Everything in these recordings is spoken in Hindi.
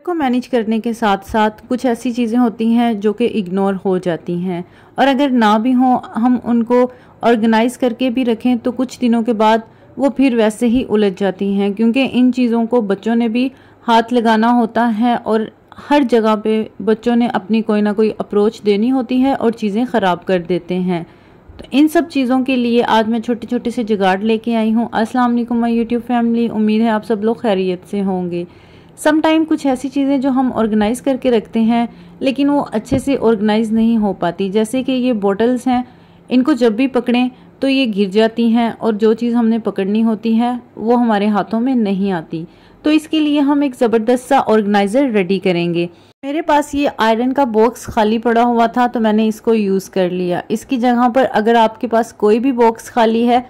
को मैनेज करने के साथ साथ कुछ ऐसी चीज़ें होती हैं जो कि इग्नोर हो जाती हैं, और अगर ना भी हो हम उनको ऑर्गेनाइज करके भी रखें तो कुछ दिनों के बाद वो फिर वैसे ही उलझ जाती हैं, क्योंकि इन चीज़ों को बच्चों ने भी हाथ लगाना होता है और हर जगह पे बच्चों ने अपनी कोई ना कोई अप्रोच देनी होती है और चीज़ें ख़राब कर देते हैं। तो इन सब चीज़ों के लिए आज मैं छोटे छोटे से जुगाड़ लेके आई हूँ। अस्सलाम वालेकुम माय यूट्यूब फैमिली, उम्मीद है आप सब लोग खैरियत से होंगे। सम टाइम कुछ ऐसी चीज़ें जो हम ऑर्गेनाइज़ करके रखते हैं लेकिन वो अच्छे से ऑर्गेनाइज़ नहीं हो पाती, जैसे कि ये बॉटल्स हैं, इनको जब भी पकड़ें तो ये गिर जाती हैं और जो चीज़ हमने पकड़नी होती है वो हमारे हाथों में नहीं आती। तो इसके लिए हम एक ज़बरदस्त सा ऑर्गेनाइज़र रेडी करेंगे। मेरे पास ये आयरन का बॉक्स खाली पड़ा हुआ था तो मैंने इसको यूज़ कर लिया। इसकी जगह पर अगर आपके पास कोई भी बॉक्स खाली है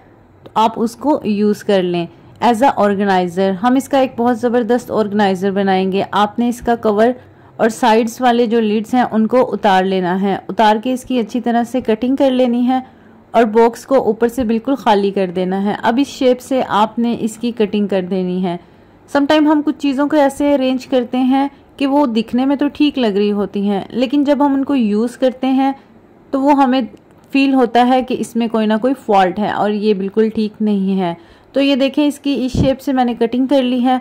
तो आप उसको यूज़ कर लें एज अ ऑर्गेनाइज़र। हम इसका एक बहुत ज़बरदस्त ऑर्गेनाइज़र बनाएंगे। आपने इसका कवर और साइड्स वाले जो लिड्स हैं उनको उतार लेना है। उतार के इसकी अच्छी तरह से कटिंग कर लेनी है और बॉक्स को ऊपर से बिल्कुल खाली कर देना है। अब इस शेप से आपने इसकी कटिंग कर देनी है। समटाइम हम कुछ चीज़ों को ऐसे अरेंज करते हैं कि वो दिखने में तो ठीक लग रही होती हैं, लेकिन जब हम उनको यूज़ करते हैं तो वो हमें फील होता है कि इसमें कोई ना कोई फॉल्ट है और ये बिल्कुल ठीक नहीं है। तो ये देखें, इसकी इस शेप से मैंने कटिंग कर ली है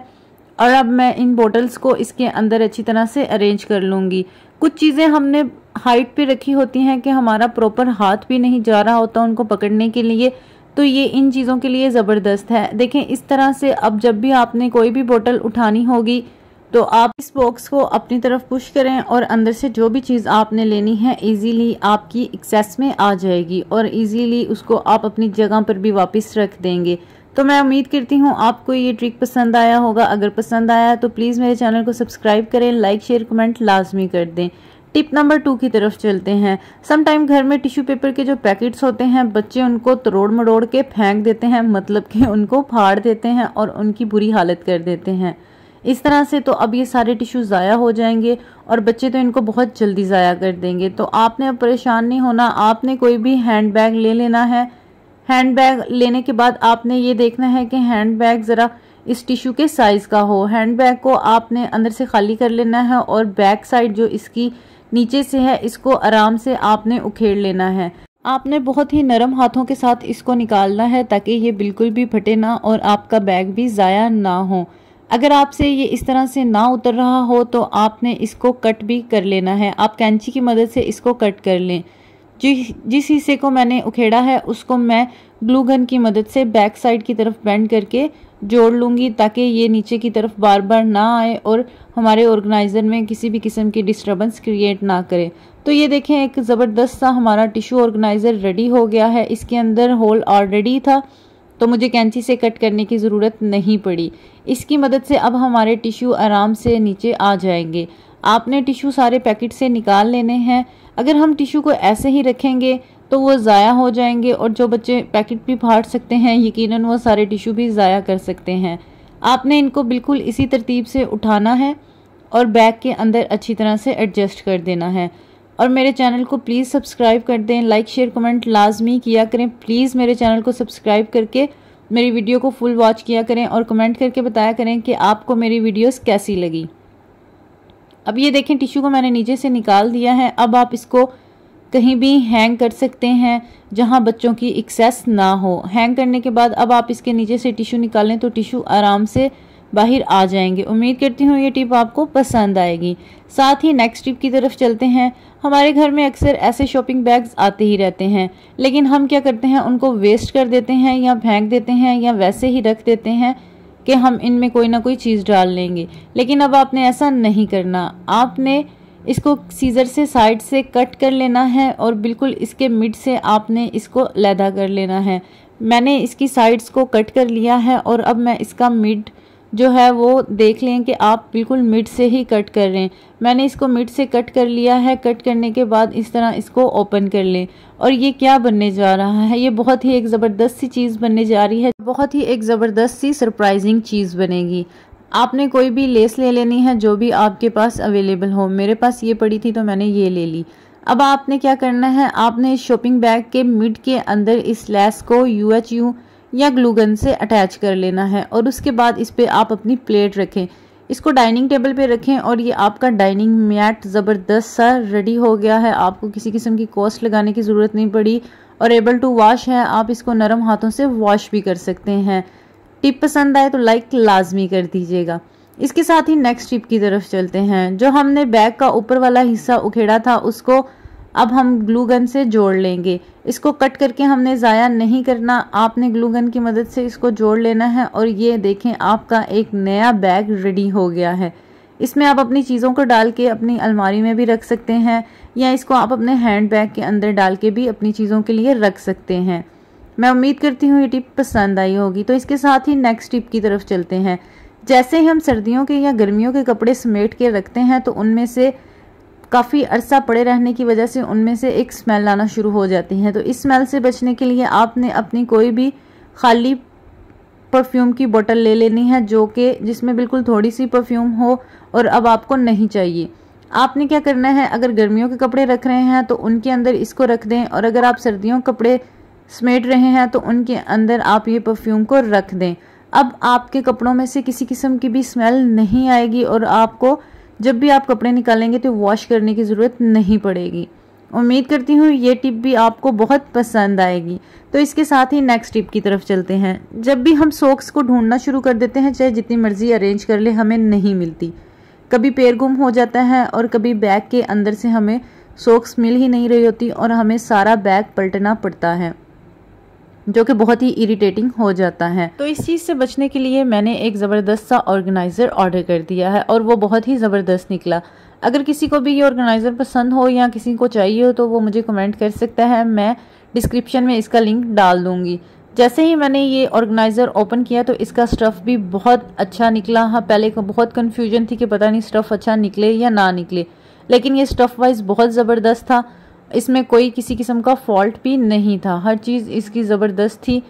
और अब मैं इन बॉटल्स को इसके अंदर अच्छी तरह से अरेंज कर लूँगी। कुछ चीज़ें हमने हाइट पे रखी होती हैं कि हमारा प्रॉपर हाथ भी नहीं जा रहा होता उनको पकड़ने के लिए, तो ये इन चीज़ों के लिए ज़बरदस्त है। देखें, इस तरह से अब जब भी आपने कोई भी बोतल उठानी होगी तो आप इस बॉक्स को अपनी तरफ पुश करें और अंदर से जो भी चीज़ आपने लेनी है इजीली आपकी एक्सेस में आ जाएगी और इजीली उसको आप अपनी जगह पर भी वापस रख देंगे। तो मैं उम्मीद करती हूँ आपको ये ट्रिक पसंद आया होगा। अगर पसंद आया तो प्लीज़ मेरे चैनल को सब्सक्राइब करें, लाइक शेयर कमेंट लाजमी कर दें। टिप नंबर 2 की तरफ चलते हैं। समटाइम घर में टिश्यू पेपर के जो पैकेट्स होते हैं बच्चे उनको तोड़ मरोड़ के फेंक देते हैं, मतलब कि उनको फाड़ देते हैं और उनकी बुरी हालत कर देते हैं। इस तरह से तो अब ये सारे टिश्यू ज़ाया हो जाएंगे और बच्चे तो इनको बहुत जल्दी ज़ाया कर देंगे। तो आपने अब परेशान नहीं होना। आपने कोई भी हैंड बैग ले लेना है। हैंड बैग लेने के बाद आपने ये देखना है कि हैंड बैग ज़रा इस टिश्यू के साइज़ का हो। हैंड बैग को आपने अंदर से खाली कर लेना है और बैक साइड जो इसकी नीचे से है इसको आराम से आपने उखेड़ लेना है। आपने बहुत ही नरम हाथों के साथ इसको निकालना है ताकि ये बिल्कुल भी फटे ना और आपका बैग भी ज़ाया ना हो। अगर आपसे ये इस तरह से ना उतर रहा हो तो आपने इसको कट भी कर लेना है। आप कैंची की मदद से इसको कट कर लें। जिस हिस्से को मैंने उखेड़ा है उसको मैं ग्लू गन की मदद से बैक साइड की तरफ बेंड करके जोड़ लूँगी ताकि ये नीचे की तरफ बार बार ना आए और हमारे ऑर्गेनाइज़र में किसी भी किस्म की डिस्टर्बेंस क्रिएट ना करे। तो ये देखें, एक ज़बरदस्त सा हमारा टिश्यू ऑर्गेनाइज़र रेडी हो गया है। इसके अंदर होल ऑलरेडी था तो मुझे कैंची से कट करने की ज़रूरत नहीं पड़ी। इसकी मदद से अब हमारे टिश्यू आराम से नीचे आ जाएंगे। आपने टिश्यू सारे पैकेट से निकाल लेने हैं। अगर हम टिश्यू को ऐसे ही रखेंगे तो वो ज़ाया हो जाएंगे और जो बच्चे पैकेट भी फाड़ सकते हैं यकीनन वो सारे टिश्यू भी ज़ाया कर सकते हैं। आपने इनको बिल्कुल इसी तरतीब से उठाना है और बैग के अंदर अच्छी तरह से एडजस्ट कर देना है। और मेरे चैनल को प्लीज़ सब्सक्राइब कर दें, लाइक शेयर कमेंट लाजमी किया करें। प्लीज़ मेरे चैनल को सब्सक्राइब करके मेरी वीडियो को फुल वॉच किया करें और कमेंट करके बताया करें कि आपको मेरी वीडियोस कैसी लगी। अब ये देखें, टिश्यू को मैंने नीचे से निकाल दिया है। अब आप इसको कहीं भी हैंग कर सकते हैं जहां बच्चों की एक्सेस ना हो। हैंग करने के बाद अब आप इसके नीचे से टिश्यू निकालें तो टिश्यू आराम से बाहर आ जाएंगे। उम्मीद करती हूँ ये टिप आपको पसंद आएगी। साथ ही नेक्स्ट टिप की तरफ चलते हैं। हमारे घर में अक्सर ऐसे शॉपिंग बैग्स आते ही रहते हैं, लेकिन हम क्या करते हैं उनको वेस्ट कर देते हैं या फेंक देते हैं या वैसे ही रख देते हैं कि हम इनमें कोई ना कोई चीज़ डाल लेंगे। लेकिन अब आपने ऐसा नहीं करना। आपने इसको सीजर से साइड से कट कर लेना है और बिल्कुल इसके मिड से आपने इसको लैदा कर लेना है। मैंने इसकी साइड्स को कट कर लिया है और अब मैं इसका मिड जो है वो देख लें कि आप बिल्कुल मिड से ही कट कर रहे हैं। मैंने इसको मिड से कट कर लिया है। कट करने के बाद इस तरह इसको ओपन कर लें और ये क्या बनने जा रहा है, ये बहुत ही एक ज़बरदस्त सी चीज़ बनने जा रही है। बहुत ही एक ज़बरदस्त सी सरप्राइजिंग चीज़ बनेगी। आपने कोई भी लेस ले लेनी है जो भी आपके पास अवेलेबल हो। मेरे पास ये पड़ी थी तो मैंने ये ले ली। अब आपने क्या करना है, आपने इस शॉपिंग बैग के मिड के अंदर इस लेस को UHU या ग्लू गन से अटैच कर लेना है और उसके बाद इस पे आप अपनी प्लेट रखें। इसको डाइनिंग टेबल पे रखें और ये आपका डाइनिंग मैट ज़बरदस्त सा रेडी हो गया है। आपको किसी किस्म की कॉस्ट लगाने की ज़रूरत नहीं पड़ी और एबल टू वॉश है। आप इसको नरम हाथों से वॉश भी कर सकते हैं। टिप पसंद आए तो लाइक लाजमी कर दीजिएगा। इसके साथ ही नेक्स्ट टिप की तरफ चलते हैं। जो हमने बैग का ऊपर वाला हिस्सा उखेड़ा था उसको अब हम ग्लू गन से जोड़ लेंगे। इसको कट करके हमने ज़ाया नहीं करना, आपने ग्लू गन की मदद से इसको जोड़ लेना है और ये देखें आपका एक नया बैग रेडी हो गया है। इसमें आप अपनी चीज़ों को डाल के अपनी अलमारी में भी रख सकते हैं या इसको आप अपने हैंड बैग के अंदर डाल के भी अपनी चीज़ों के लिए रख सकते हैं। मैं उम्मीद करती हूँ ये टिप पसंद आई होगी। तो इसके साथ ही नेक्स्ट टिप की तरफ चलते हैं। जैसे ही हम सर्दियों के या गर्मियों के कपड़े समेट के रखते हैं तो उनमें से काफ़ी अरसा पड़े रहने की वजह से उनमें से एक स्मेल आना शुरू हो जाती है। तो इस स्मेल से बचने के लिए आपने अपनी कोई भी खाली परफ्यूम की बोतल ले लेनी है जो कि जिसमें बिल्कुल थोड़ी सी परफ्यूम हो और अब आपको नहीं चाहिए। आपने क्या करना है, अगर गर्मियों के कपड़े रख रहे हैं तो उनके अंदर इसको रख दें और अगर आप सर्दियों के कपड़े समेट रहे हैं तो उनके अंदर आप ये परफ्यूम को रख दें। अब आपके कपड़ों में से किसी किस्म की भी स्मेल नहीं आएगी और आपको जब भी आप कपड़े निकालेंगे तो वॉश करने की ज़रूरत नहीं पड़ेगी। उम्मीद करती हूँ ये टिप भी आपको बहुत पसंद आएगी। तो इसके साथ ही नेक्स्ट टिप की तरफ चलते हैं। जब भी हम सॉक्स को ढूंढना शुरू कर देते हैं, चाहे जितनी मर्जी अरेंज कर ले, हमें नहीं मिलती। कभी पैर गुम हो जाता है और कभी बैग के अंदर से हमें सॉक्स मिल ही नहीं रही होती और हमें सारा बैग पलटना पड़ता है, जो कि बहुत ही इरिटेटिंग हो जाता है। तो इस चीज़ से बचने के लिए मैंने एक ज़बरदस्त सा ऑर्गेनाइज़र ऑर्डर कर दिया है और वो बहुत ही ज़बरदस्त निकला। अगर किसी को भी ये ऑर्गेनाइज़र पसंद हो या किसी को चाहिए हो तो वो मुझे कमेंट कर सकता है, मैं डिस्क्रिप्शन में इसका लिंक डाल दूँगी। जैसे ही मैंने ये ऑर्गेनाइज़र ओपन किया तो इसका स्टफ़ भी बहुत अच्छा निकला। हाँ, पहले को बहुत कन्फ्यूजन थी कि पता नहीं स्टफ़ अच्छा निकले या ना निकले, लेकिन ये स्टफ़ वाइज बहुत ज़बरदस्त था। इसमें कोई किसी किस्म का फॉल्ट भी नहीं था, हर चीज़ इसकी ज़बरदस्त थी।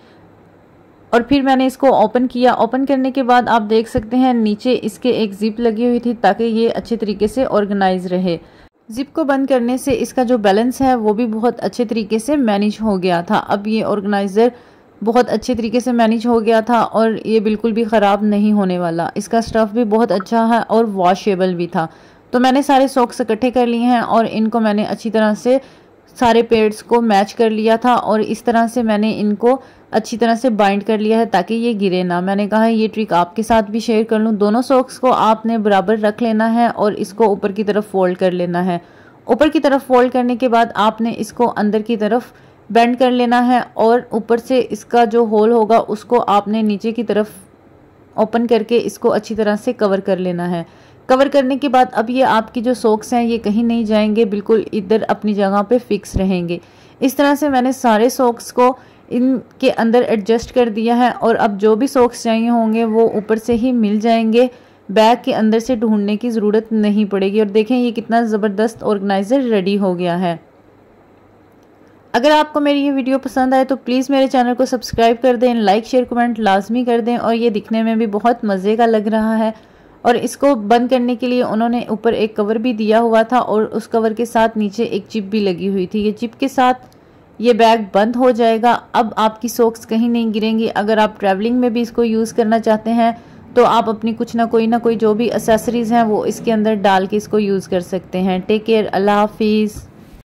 और फिर मैंने इसको ओपन किया। ओपन करने के बाद आप देख सकते हैं नीचे इसके एक जिप लगी हुई थी ताकि ये अच्छे तरीके से ऑर्गेनाइज रहे। जिप को बंद करने से इसका जो बैलेंस है वो भी बहुत अच्छे तरीके से मैनेज हो गया था। अब ये ऑर्गेनाइज़र बहुत अच्छे तरीके से मैनेज हो गया था और ये बिल्कुल भी ख़राब नहीं होने वाला। इसका स्टफ़ भी बहुत अच्छा है और वॉशेबल भी था। तो मैंने सारे सॉक्स इकट्ठे कर लिए हैं और इनको मैंने अच्छी तरह से सारे पेड्स को मैच कर लिया था और इस तरह से मैंने इनको अच्छी तरह से बाइंड कर लिया है ताकि ये गिरे ना। मैंने कहा ये ट्रिक आपके साथ भी शेयर कर लूँ। दोनों सॉक्स को आपने बराबर रख लेना है और इसको ऊपर की तरफ फोल्ड कर लेना है। ऊपर की तरफ फोल्ड करने के बाद आपने इसको अंदर की तरफ बेंड कर लेना है और ऊपर से इसका जो होल होगा उसको आपने नीचे की तरफ ओपन करके इसको अच्छी तरह से कवर कर लेना है। कवर करने के बाद अब ये आपकी जो सॉक्स हैं ये कहीं नहीं जाएंगे, बिल्कुल इधर अपनी जगह पे फिक्स रहेंगे। इस तरह से मैंने सारे सॉक्स को इनके अंदर एडजस्ट कर दिया है और अब जो भी सॉक्स चाहिए होंगे वो ऊपर से ही मिल जाएंगे, बैग के अंदर से ढूंढने की ज़रूरत नहीं पड़ेगी। और देखें ये कितना ज़बरदस्त ऑर्गेनाइज़र रेडी हो गया है। अगर आपको मेरी ये वीडियो पसंद आए तो प्लीज़ मेरे चैनल को सब्सक्राइब कर दें, लाइक शेयर कमेंट लाजमी कर दें। और ये दिखने में भी बहुत मज़े का लग रहा है। और इसको बंद करने के लिए उन्होंने ऊपर एक कवर भी दिया हुआ था और उस कवर के साथ नीचे एक चिप भी लगी हुई थी। ये चिप के साथ ये बैग बंद हो जाएगा। अब आपकी सॉक्स कहीं नहीं गिरेंगी। अगर आप ट्रैवलिंग में भी इसको यूज़ करना चाहते हैं तो आप अपनी कुछ ना कोई जो भी एसेसरीज़ हैं वो इसके अंदर डाल के इसको यूज़ कर सकते हैं। टेक केयर, अल्लाह हाफिज़।